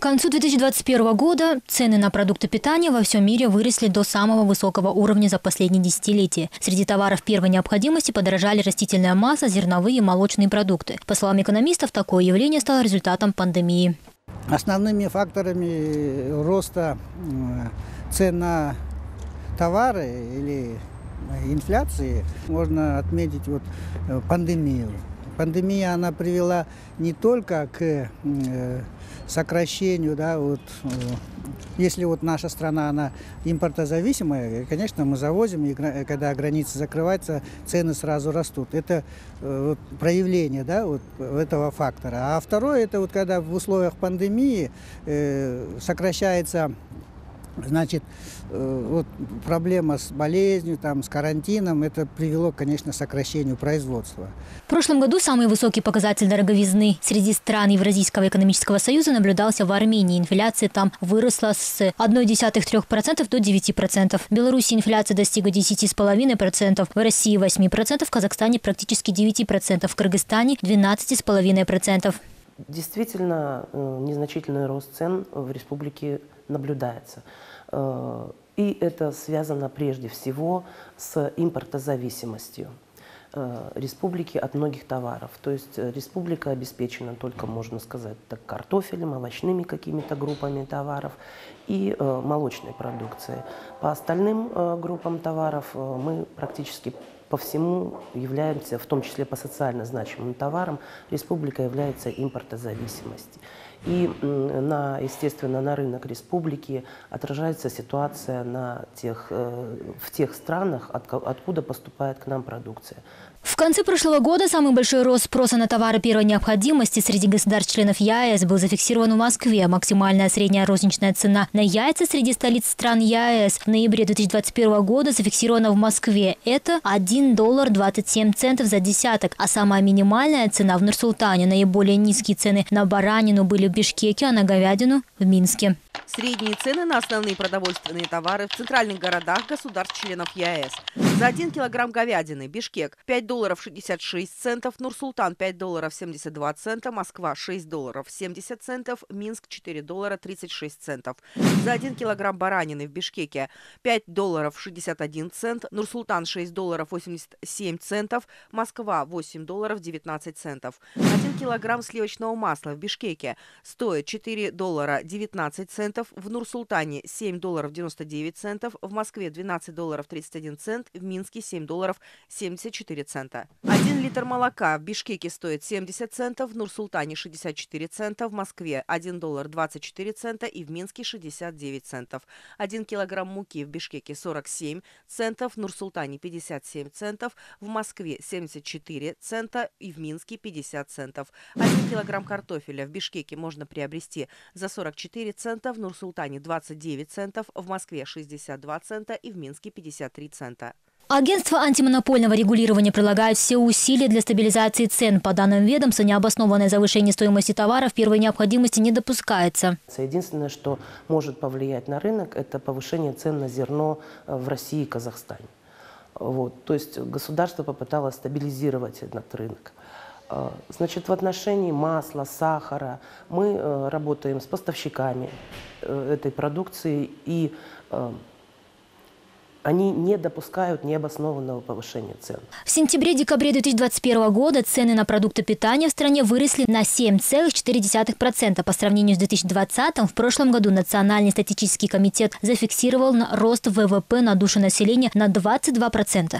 концу 2021 года цены на продукты питания во всем мире выросли до самого высокого уровня за последние десятилетия. Среди товаров первой необходимости подорожали растительное масло, зерновые и молочные продукты. По словам экономистов, такое явление стало результатом пандемии. Основными факторами роста цен на товары или инфляции можно отметить пандемию. Пандемия она привела не только к сокращению, если наша страна она импортозависимая, конечно, мы завозим, и когда границы закрываются, цены сразу растут. Это проявление этого фактора. А второе, это когда в условиях пандемии сокращается, проблема с болезнью, с карантином, это привело, конечно, к сокращению производства. В прошлом году самый высокий показатель дороговизны среди стран Евразийского экономического союза наблюдался в Армении. Инфляция там выросла с 0,1-3% до 9%. В Беларуси инфляция достигла 10,5%, в России 8%, в Казахстане практически 9%, в Кыргызстане 12,5%. Действительно, незначительный рост цен в республике наблюдается. И это связано прежде всего с импортозависимостью республики от многих товаров. То есть республика обеспечена только, можно сказать, картофелем, овощными какими-то группами товаров и молочной продукцией. По остальным группам товаров мы практически по всему являемся, в том числе по социально значимым товарам, республика является импортозависимостью. И, естественно, на рынок республики отражается ситуация в тех странах, откуда поступает к нам продукция. В конце прошлого года самый большой рост спроса на товары первой необходимости среди государств-членов ЕАЭС был зафиксирован в Москве. Максимальная средняя розничная цена на яйца среди столиц стран ЕАЭС в ноябре 2021 года зафиксирована в Москве. Это $1,27 за десяток. А самая минимальная цена в Нур-Султане. Наиболее низкие цены на баранину были в Бишкеке, а на говядину – в Минске. Средние цены на основные продовольственные товары в центральных городах государств-членов ЕАЭС. За 1 килограмм говядины Бишкек $5.66, Нур-Султан $5.72, Москва $6.70, Минск $4.36. За 1 килограмм баранины в Бишкеке $5.61, Нур-Султан $6.87, Москва $8.19. 1 килограмм сливочного масла в Бишкеке стоит $4.19, в Нур-Султане $7.99, в Москве $12.31, в Минске $7.74. 1 литр молока в Бишкеке стоит 70 центов, в Нур-Султане 64 цента, в Москве $1.24 и в Минске 69 центов. 1 килограмм муки в Бишкеке 47 центов, в Нур-Султане 57 центов, в Москве 74 цента и в Минске 50 центов. 1 килограмм картофеля в Бишкеке можно приобрести за 44 цента, в Нур-Султане 29 центов, в Москве 62 цента и в Минске 53 цента. Агентство антимонопольного регулирования прилагает все усилия для стабилизации цен. По данным ведомства, необоснованное завышение стоимости товаров первой необходимости не допускается. Единственное, что может повлиять на рынок, это повышение цен на зерно в России и Казахстане. То есть государство попыталось стабилизировать этот рынок. В отношении масла, сахара мы работаем с поставщиками этой продукции, и они не допускают необоснованного повышения цен. В сентябре-декабре 2021 года цены на продукты питания в стране выросли на 7,4%. По сравнению с 2020 в прошлом году Национальный статистический комитет зафиксировал рост ВВП на душу населения на 22%.